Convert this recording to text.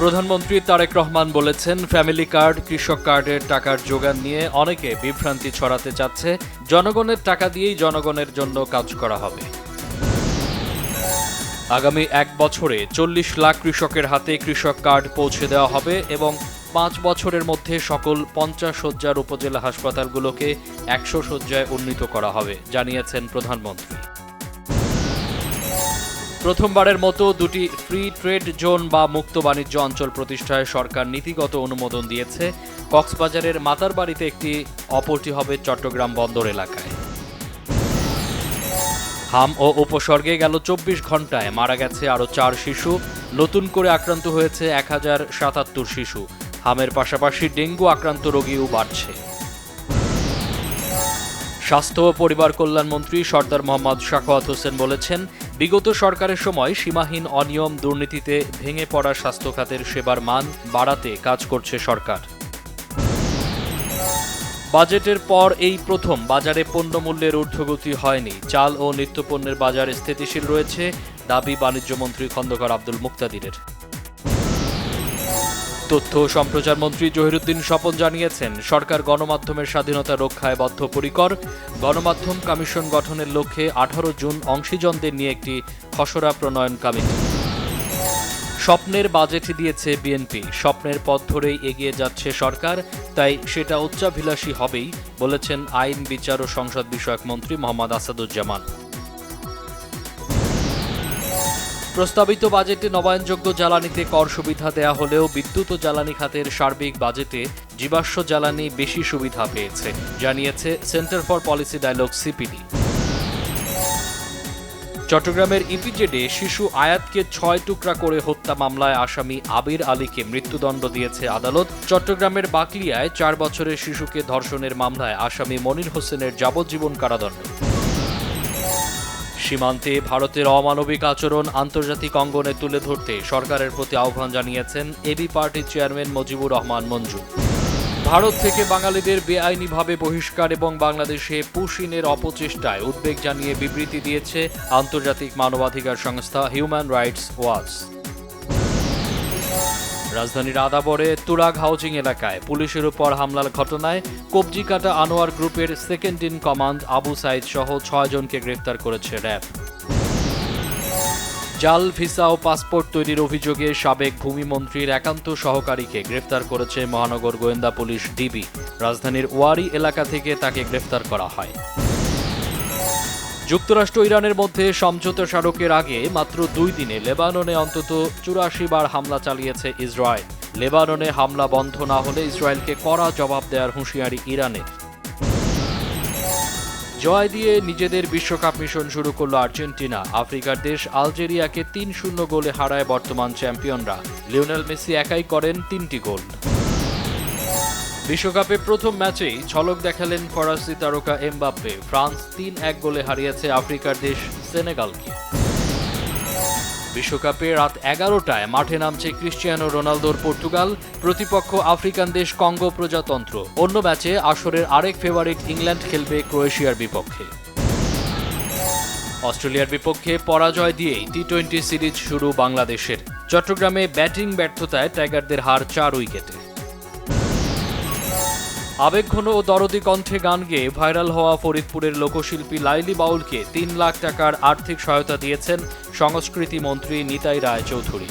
প্রধানমন্ত্রী তারেক রহমান বলেছেন, family card, কৃষক কার্ডের টাকার যোগান নিয়ে অনেকে বিভ্রান্তি ছড়াতে চাচ্ছে। জনগণের টাকা দিয়েই জনগণের জন্য কাজ করা হবে। আগামী 1 বছরে 40 লাখ কৃষকের হাতে কৃষক কার্ড পৌঁছে দেওয়া হবে এবং 5 বছরের মধ্যে সকল 50 শয্যার উপজেলা হাসপাতালগুলোকে 100 শয্যায় উন্নীত করা হবে, জানিয়েছেন প্রধানমন্ত্রী। প্রথমবারের মতো দুটি ফ্রি ট্রেড জোন বা মুক্ত বাণিজ্য অঞ্চল প্রতিষ্ঠায় সরকার নীতিগত অনুমোদন দিয়েছে। কক্সবাজারের মাতারবাড়িতে একটি, অপরটি হবে চট্টগ্রাম বন্দর এলাকায়। হাম ও উপসর্গে গেল 24 ঘণ্টায় মারা গেছে আরও 4 শিশু। নতুন করে আক্রান্ত হয়েছে 1077 শিশু। হামের পাশাপাশি ডেঙ্গু আক্রান্ত রোগীও বাড়ছে। স্বাস্থ্য ও পরিবার কল্যাণমন্ত্রী সরদার মোহাম্মদ সাখাওয়াত হোসেন বলেছেন, বিগত সরকারের সময় সীমাহীন অনিয়ম দুর্নীতিতে ভেঙে পড়া স্বাস্থ্য খাতের সেবার মান বাড়াতে কাজ করছে সরকার। বাজেটের পর এই প্রথম বাজারে পণ্যমূল্যের ঊর্ধ্বগতি হয়নি। চাল ও নিত্যপণ্যের বাজার স্থিতিশীল রয়েছে, দাবি বাণিজ্যমন্ত্রী খন্দকার আব্দুল মুক্তাদিরের। তথ্য ও সম্প্রচার মন্ত্রী জহিরুদ্দিন স্বপন জানিয়েছেন, সরকার গণমাধ্যমের স্বাধীনতা রক্ষায় বদ্ধপরিকর। গণমাধ্যম কমিশন গঠনের লক্ষ্যে 18 জুন অংশীজনদের নিয়ে একটি খসড়া প্রণয়ন কমিটি। স্বপ্নের বাজেট দিয়েছে বিএনপি। স্বপ্নের পথ ধরেই এগিয়ে যাচ্ছে সরকার, তাই সেটা উচ্চাভিলাষী হবেই, বলেছেন আইন, বিচার ও সংসদ বিষয়ক মন্ত্রী মোহাম্মদ আসাদুজ্জামান। প্রস্তাবিত বাজেটে নবায়নযোগ্য জ্বালানিতে কর সুবিধা দেয়া হলেও বিদ্যুৎ ও জ্বালানি খাতের সার্বিক বাজেটে জীবাশ্ম জ্বালানি বেশি সুবিধা পেয়েছে, জানিয়েছে Centre for Policy Dialogue CPD. চট্টগ্রামের ইপিজেডে শিশু আয়াতকে 6 টুকরা করে হত্যা মামলায় আসামি আবির আলীকে মৃত্যুদণ্ড দিয়েছে আদালত। চট্টগ্রামের বাকলিয়ায় 4 বছরের শিশুকে ধর্ষণের মামলায় আসামি মনির হোসেনের যাবজ্জীবন কারাদণ্ড। সীমান্তে ভারতের অমানবিক আচরণ আন্তর্জাতিক অঙ্গনে তুলে ধরতে সরকারের প্রতি আহ্বান জানিয়েছেন এবি পার্টির চেয়ারম্যান মুজিবুর রহমান মঞ্জু। ভারত থেকে বাঙালিদের বেআইনিভাবে বহিষ্কার এবং বাংলাদেশে পুশিনের অপচেষ্টায় উদ্বেগ জানিয়ে বিবৃতি দিয়েছে আন্তর্জাতিক মানবাধিকার সংস্থা হিউম্যান রাইটস ওয়াচ। রাজধানীর আদাবরে তুরাগ হাউজিং এলাকায় পুলিশের উপর হামলার ঘটনায় কবজিকাটা আনোয়ার গ্রুপের second in command Abu Sayeed সহ 6 জনকে গ্রেফতার করেছে র্যাব। জাল ভিসা ও পাসপোর্ট তৈরির অভিযোগে সাবেক ভূমিমন্ত্রীর একান্ত সহকারীকে গ্রেফতার করেছে মহানগর গোয়েন্দা পুলিশ ডিবি। রাজধানীর ওয়ারি এলাকা থেকে তাকে গ্রেফতার করা হয়। যুক্তরাষ্ট্র ইরানের মধ্যে সমঝোতা স্মারকের আগে মাত্র 2 দিনে লেবাননে অন্তত 84 বার হামলা চালিয়েছে ইসরায়েল। লেবাননে হামলা বন্ধ না হলে ইসরায়েলকে কড়া জবাব দেওয়ার হুঁশিয়ারি ইরানের। জয় দিয়ে নিজেদের বিশ্বকাপ মিশন শুরু করল আর্জেন্টিনা। আফ্রিকার দেশ আলজেরিয়াকে 3-0 গোলে হারায় বর্তমান চ্যাম্পিয়নরা। লিওনেল মেসি একাই করেন 3টি গোল। বিশ্বকাপে প্রথম ম্যাচেই ঝলক দেখালেন ফরাসি তারকা এমবাপ্পে। ফ্রান্স 3-1 গোলে হারিয়েছে আফ্রিকার দেশ সেনেগালকে। বিশ্বকাপে রাত 11টায় মাঠে নামছে ক্রিশ্চিয়ানো রোনালদোর পর্তুগাল। প্রতিপক্ষ আফ্রিকান দেশ কঙ্গো প্রজাতন্ত্র। অন্য ম্যাচে আসরের আরেক ফেভারিট ইংল্যান্ড খেলবে ক্রোয়েশিয়ার বিপক্ষে। অস্ট্রেলিয়ার বিপক্ষে পরাজয় দিয়েই টি-20 সিরিজ শুরু বাংলাদেশের। চট্টগ্রামে ব্যাটিং ব্যর্থতায় টাইগারদের হার 4 উইকেটে। আবেগঘন ও দরদি কণ্ঠে গান গেয়ে ভাইরাল হওয়া ফরিদপুরের লোকশিল্পী লাইলি বাউলকে 3 লাখ টাকার আর্থিক সহায়তা দিয়েছেন সংস্কৃতি মন্ত্রী নিতাই রায় চৌধুরী।